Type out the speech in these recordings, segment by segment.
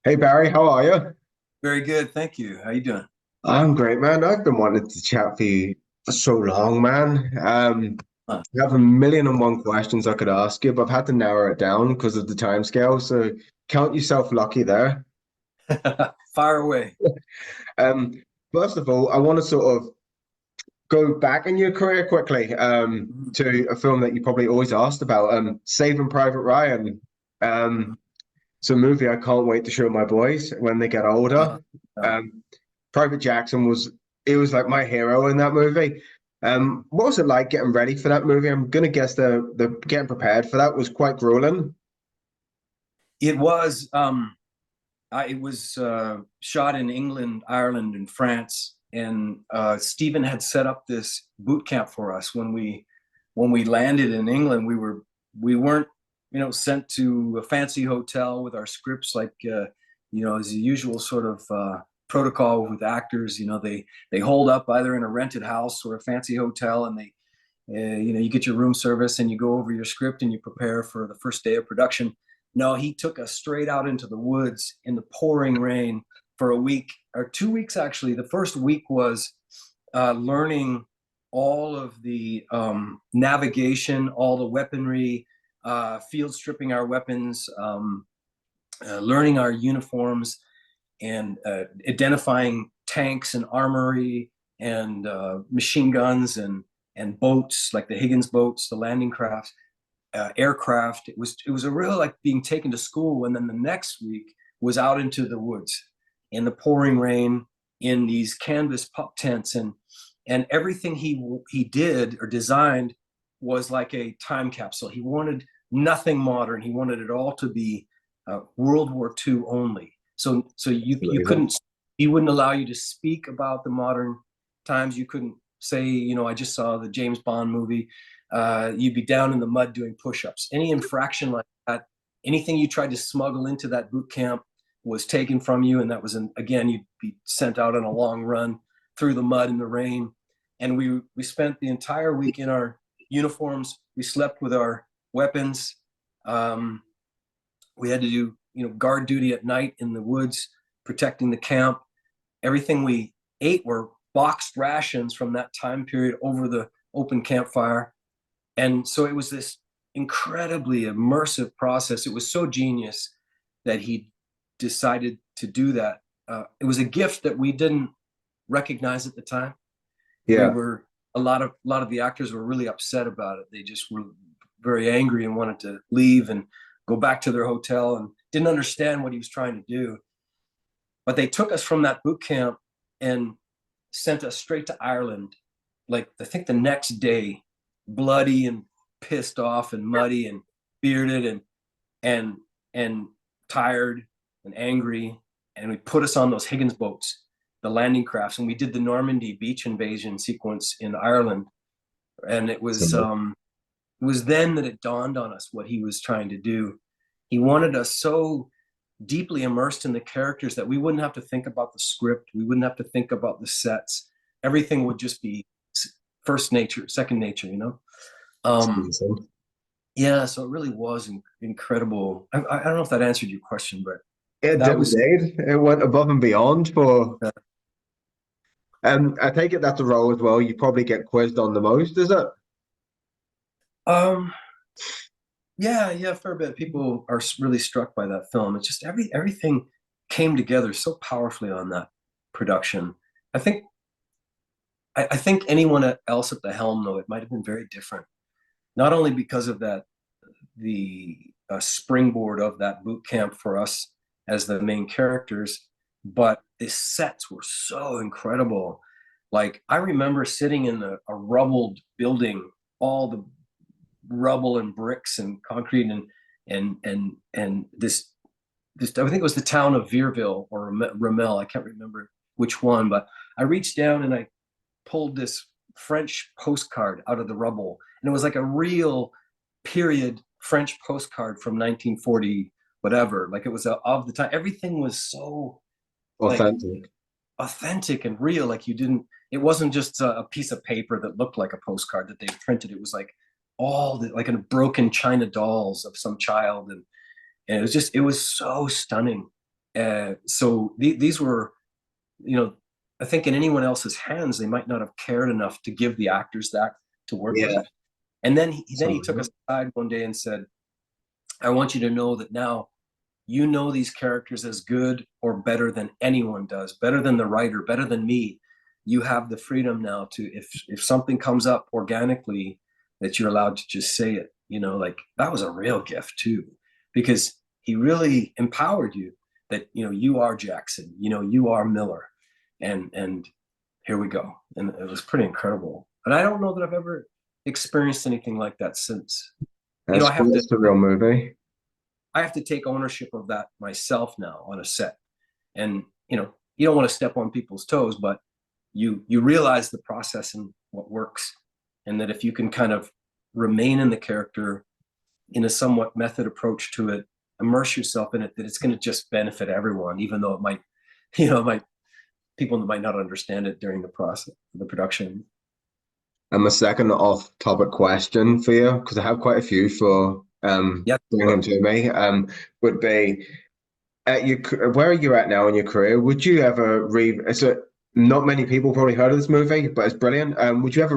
Hey Barry, how are you? Very good, thank you. How you doing? I'm great, man. I've been wanting to chat for you for so long, man. Huh. I have a million and one questions I could ask you, but I've had to narrow it down because of the time scale. So count yourself lucky there. Fire away. Um, First of all, I want to sort of go back in your career quickly, Mhm. to a film that you probably always asked about, Saving Private Ryan. Um, it's a movie I can't wait to show my boys when they get older. Uh, uh, Um, Private Jackson was it was like my hero in that movie. What was it like getting ready for that movie? I'm gonna guess the getting prepared for that was quite grueling. it was it was shot in England, Ireland, and France, and Stephen had set up this boot camp for us when we landed in England. We weren't sent to a fancy hotel with our scripts like as the usual sort of protocol with actors. They hold up either in a rented house or a fancy hotel, and you get your room service and you go over your script and you prepare for the first day of production. No, he took us straight out into the woods in the pouring rain for a week or 2 weeks, actually. The first week was learning all of the navigation, all the weaponry, field stripping our weapons, learning our uniforms, and identifying tanks and armory and machine guns and boats like the Higgins boats, the landing crafts, aircraft. It was a real like being taken to school, and then the next week was out into the woods in the pouring rain in these canvas pup tents, and everything he did or designed was like a time capsule. He wanted nothing modern. He wanted it all to be World War II only. So you Amazing. couldn't, he wouldn't allow you to speak about the modern times. You couldn't say, I just saw the James Bond movie. You'd be down in the mud doing push-ups. Any infraction like that, anything you tried to smuggle into that boot camp was taken from you, and that was again, you'd be sent out on a long run through the mud and the rain. And we spent the entire week in our uniforms. We slept with our weapons. Um, we had to do guard duty at night in the woods, protecting the camp. Everything we ate were boxed rations from that time period over the open campfire. And so it was this incredibly immersive process. It was so genius that he decided to do that. It was a gift that we didn't recognize at the time. We Yeah. were a lot of the actors were really upset about it. They just were very angry and wanted to leave and go back to their hotel and didn't understand what he was trying to do. But they took us from that boot camp and sent us straight to Ireland. Like I think the next day, bloody and pissed off and muddy and bearded and and tired and angry. And we put us on those Higgins boats, the landing crafts, and we did the Normandy beach invasion sequence in Ireland. And it was then that it dawned on us what he was trying to do. He wanted us so deeply immersed in the characters that we wouldn't have to think about the script. We wouldn't have to think about the sets. Everything would just be first nature, second nature. It's Um, amazing. yeah, so it really was incredible. I don't know if that answered your question, but It that did was indeed. It went above and beyond for I take it that's a role as well. You probably get quizzed on the most, is it? um yeah, yeah, a fair bit. People are really struck by that film. It's just everything came together so powerfully on that production. I think I think anyone else at the helm, though, it might have been very different. Not only because of that, the springboard of that boot camp for us as the main characters, but the sets were so incredible. Like I remember sitting in a rubbled building, all the rubble and bricks and concrete and this I think it was the town of Veerville or Ramel. I can't remember which one, but I reached down and I pulled this French postcard out of the rubble, and it was like a real period French postcard from 1940 whatever. Like it was of the time. Everything was so like Authentic. authentic and real. Like you didn't. It wasn't just a piece of paper that looked like a postcard that they printed. It was like all the like a broken china dolls of some child, and it was so stunning. So these were, you know, I think in anyone else's hands, they might not have cared enough to give the actors that to work Yeah. with. And then he took us So, aside one day and said, I want you to know that now you know these characters as good or better than anyone does, better than the writer, better than me. You have the freedom now to, if something comes up organically, that you're allowed to just say it. You know, like that was a real gift too, because he really empowered you that, you know, you are Jackson, you know, you are Miller, and here we go. And it was pretty incredible. And I don't know that I've ever experienced anything like that since. You know, that's a real movie. I have to take ownership of that myself now on a set. And you know, you don't want to step on people's toes, but you realize the process and what works, and that if you can kind of remain in the character in a somewhat method approach to it, immerse yourself in it, that it's going to just benefit everyone, even though it might, you know, it might, people might not understand it during the process, the production. And my second off-topic question for you, because I have quite a few for Yeah, bringing to me, would be at your where are you at now in your career? Would you ever it's a not many people probably heard of this movie, but it's brilliant. Would you ever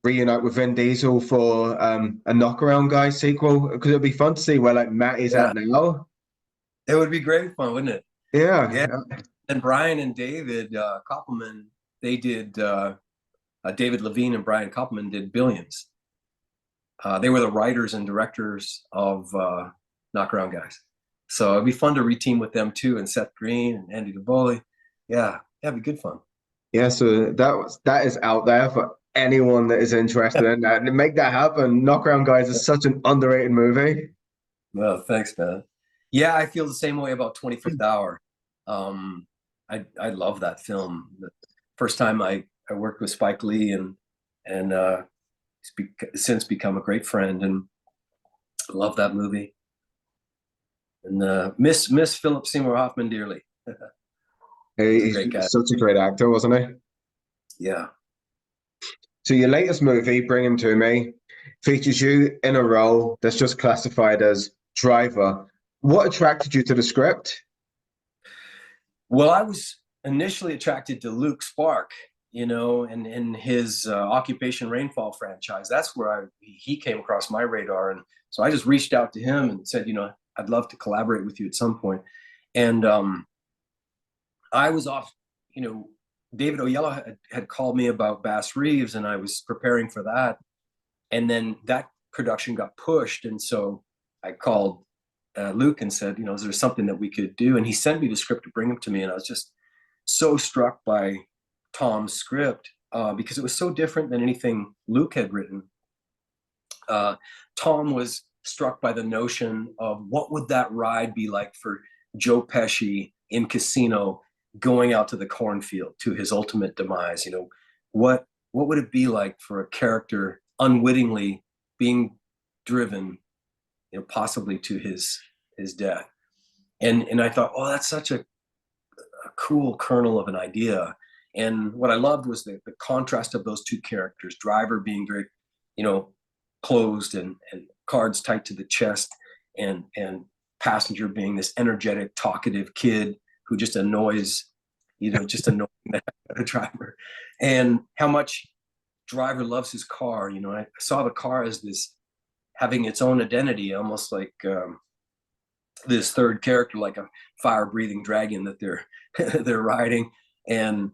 reunite with Vin Diesel for a Knockaround Guys sequel? Because it'd be fun to see where like Matt is yeah, at now. it would be great fun, wouldn't it? Yeah. Yeah. And Brian and David Koppelman, they did David Levine and Brian Koppelman did Billions. They were the writers and directors of Knockaround Guys. So it'd be fun to reteam with them too, and Seth Green and Andy DeBoli. Yeah, it'd be good fun. Yeah, so that is out there for anyone that is interested in that. And make that happen. Knockaround Guys is such an underrated movie. Well, thanks, man. Yeah, I feel the same way about 25th Hour. Um, I love that film. The first time I worked with Spike Lee, and he's since become a great friend, and I love that movie. And miss Philip Seymour Hoffman dearly. He's a He's great guy. such a great actor, wasn't he? Yeah. So your latest movie, Bring Him to Me, features you in a role that's just classified as driver. What attracted you to the script? Well, I was initially attracted to Luke Spark, you know, and his Occupation Rainfall franchise. That's where he came across my radar, and so I just reached out to him and said, you know, I'd love to collaborate with you at some point. And I was off, you know, David Oyelowo had called me about Bass Reeves, and I was preparing for that, and then that production got pushed, and so I called Luke and said, you know, is there something that we could do? And he sent me the script to bring him to me, and I was just so struck by Tom's script because it was so different than anything Luke had written. Tom was struck by the notion of what would that ride be like for Joe Pesci in Casino, going out to the cornfield to his ultimate demise. You know, what would it be like for a character unwittingly being driven, you know, possibly to his death? And I thought, oh, that's such a cool kernel of an idea. And what I loved was the contrast of those two characters, Driver being very, you know, closed and cards tight to the chest, and Passenger being this energetic, talkative kid who just annoys, you know, just annoying the driver. And how much Driver loves his car. You know, I saw the car as this having its own identity, almost like this third character, like a fire-breathing dragon that they're riding, and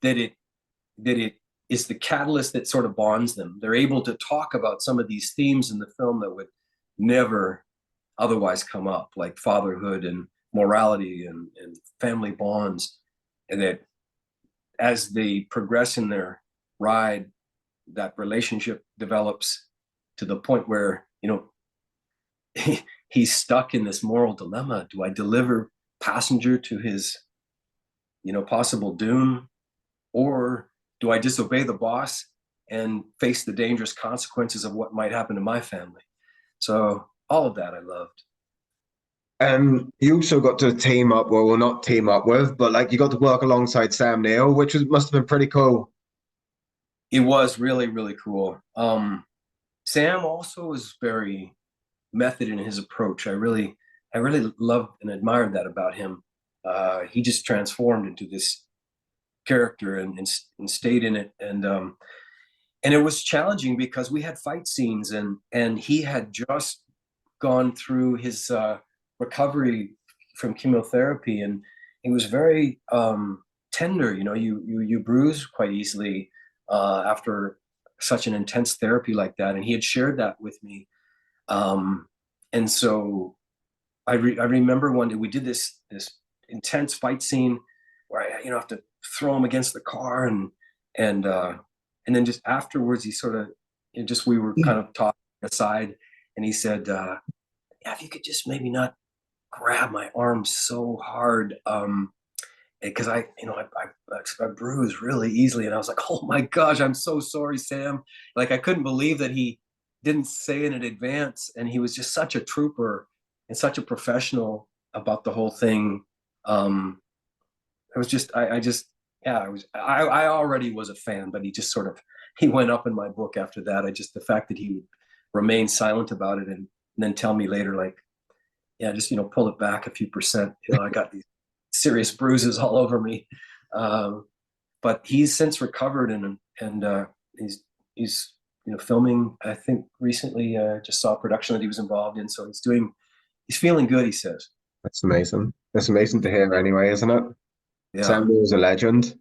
that it is the catalyst that sort of bonds them. They're able to talk about some of these themes in the film that would never otherwise come up, like fatherhood and morality and family bonds, and that as they progress in their ride, that relationship develops to the point where, you know, he's stuck in this moral dilemma. Do I deliver Passenger to his, you know, possible doom, or do I disobey the boss and face the dangerous consequences of what might happen to my family? So all of that I loved. You also got to team up, well, not team up with, but like you got to work alongside Sam Neill, which must have been pretty cool. It was really, really cool. Sam also was very method in his approach. I really loved and admired that about him. he just transformed into this character and stayed in it. And it was challenging because we had fight scenes, and he had just gone through his recovery from chemotherapy, and he was very tender. You know, you bruise quite easily after such an intense therapy like that, and he had shared that with me. And so I remember one day we did this intense fight scene where I have to throw him against the car, and then just afterwards he sort of just we were kind of talking aside, and he said, yeah, if you could just maybe not grab my arm so hard, because I bruise really easily. And I was like, oh my gosh, I'm so sorry, Sam. Like, I couldn't believe that he didn't say it in advance, and he was just such a trooper and such a professional about the whole thing. It was just I just yeah, I already was a fan, but he went up in my book after that. The fact that he would remain silent about it, and then tell me later, like, yeah, just pull it back a few percent. I got these serious bruises all over me. But he's since recovered, and he's filming. I think recently just saw a production that he was involved in, so he's feeling good, he says. That's amazing. That's amazing to hear anyway, isn't it? Yeah. Sam was a legend.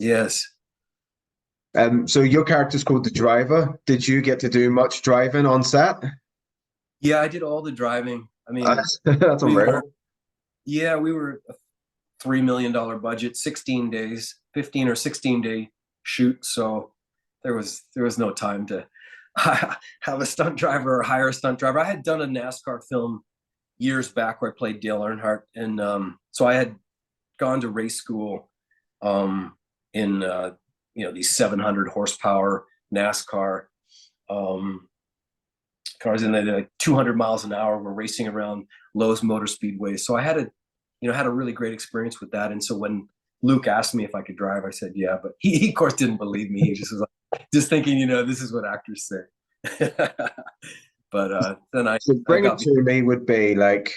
Yes. So your character's called the driver. Did you get to do much driving on set? Yeah, I did all the driving. I mean, That's we unreal. were we were a $3 million budget, 16 days, 15 or 16-day shoot. So there was no time to have a stunt driver or hire a stunt driver. I had done a NASCAR film years back where I played Dale Earnhardt, and so I had gone to race school in these 700 horsepower NASCAR cars, and they're like 200 miles an hour. We're racing around Lowe's Motor Speedway, so I had a really great experience with that. And so when Luke asked me if I could drive, I said yeah, but he of course didn't believe me. He just was like, just thinking, this is what actors say. But then So I Bring It got To Me would be like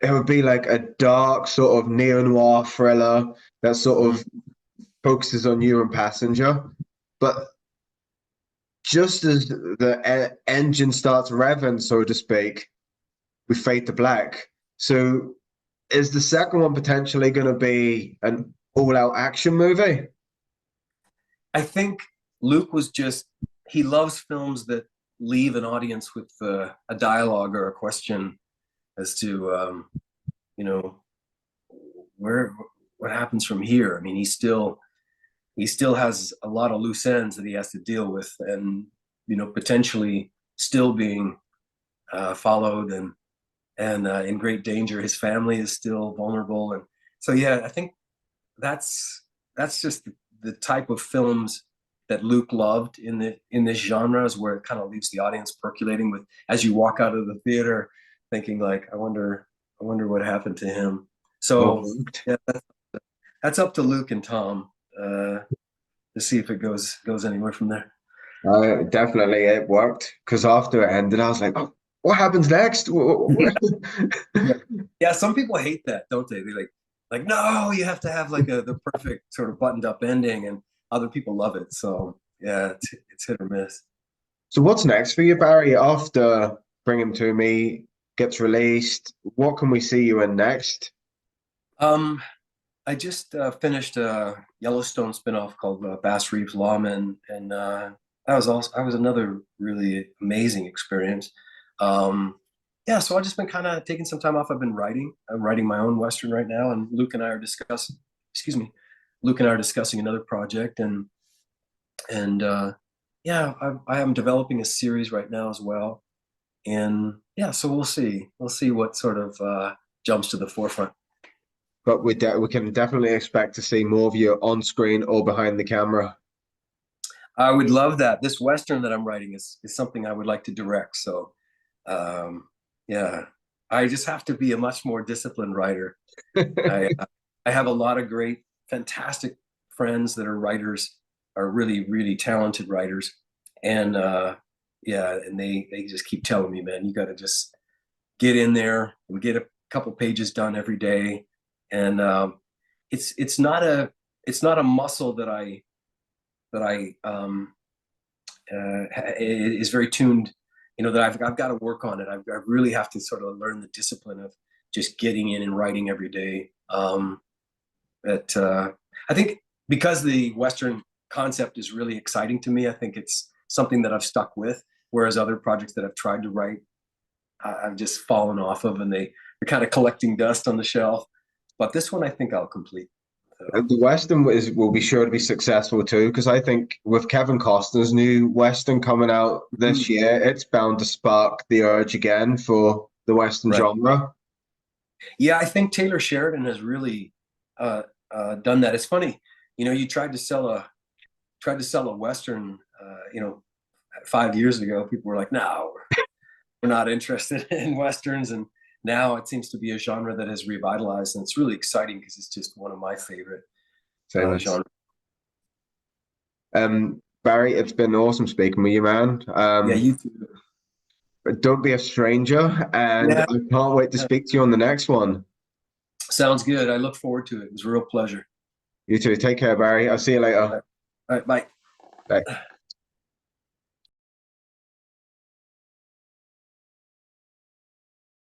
it would be like a dark sort of neo-noir thriller that sort of focuses on you and passenger. But just as the engine starts revving, so to speak, we fade to black. So is the second one potentially going to be an all-out action movie? I think Luke he loves films that leave an audience with a dialogue or a question as to what happens from here. I mean, he still has a lot of loose ends that he has to deal with, and potentially still being followed and in great danger. His family is still vulnerable, and so yeah, I think that's just the type of films that Luke loved in this genre, is where it kind of leaves the audience percolating with as you walk out of the theater, thinking like, I wonder what happened to him. So yeah, that's up to Luke and Tom to see if it goes anywhere from there. Definitely, it worked because after it ended, I was like, "Oh, what happens next?" Yeah, some people hate that, don't they? They like no, you have to have like the perfect sort of buttoned up ending, and other people love it. So yeah, it's hit or miss. So what's next for you, Barry? After Bring Him To Me gets released, what can we see you in next? I just finished a Yellowstone spinoff called Bass Reeves Lawman, and that was another really amazing experience. Yeah, so I've just been kind of taking some time off. I've been writing. I'm writing my own Western right now, and Luke and I are discussing. Excuse me, Luke and I are discussing another project, and yeah, I am developing a series right now as well. And yeah, so we'll see what sort of jumps to the forefront. But we can definitely expect to see more of you on screen or behind the camera. I would love that. This Western that I'm writing is something I would like to direct. So yeah, I just have to be a much more disciplined writer. I I have a lot of great, fantastic friends that are writers, are really, really talented writers, and yeah, and they just keep telling me, man, you got to just get in there and get a couple pages done every day, and it's not a muscle that I is very tuned. You know, that I've got to work on it. I really have to sort of learn the discipline of just getting in and writing every day. That I think because the Western concept is really exciting to me, I think it's something that I've stuck with. Whereas other projects that I've tried to write, I've just fallen off of, and they're kind of collecting dust on the shelf. But this one, I think I'll complete. So, The Western will be sure to be successful too, because I think with Kevin Costner's new Western coming out this year, it's bound to spark the urge again for the Western right. genre. Yeah, I think Taylor Sheridan has really done that. It's funny, you know, you tried to sell a Western, 5 years ago. People were like, "No, we're not interested in Westerns," and now it seems to be a genre that has revitalized, and it's really exciting because it's just one of my favorite Same as genres. Barry, it's been awesome speaking with you, man. Yeah, you too. But don't be a stranger, and Yeah, I can't wait to speak to you on the next one. sounds good. I look forward to it. It was a real pleasure. You too. Take care, Barry. I'll see you All later. right, all right, bye. Bye.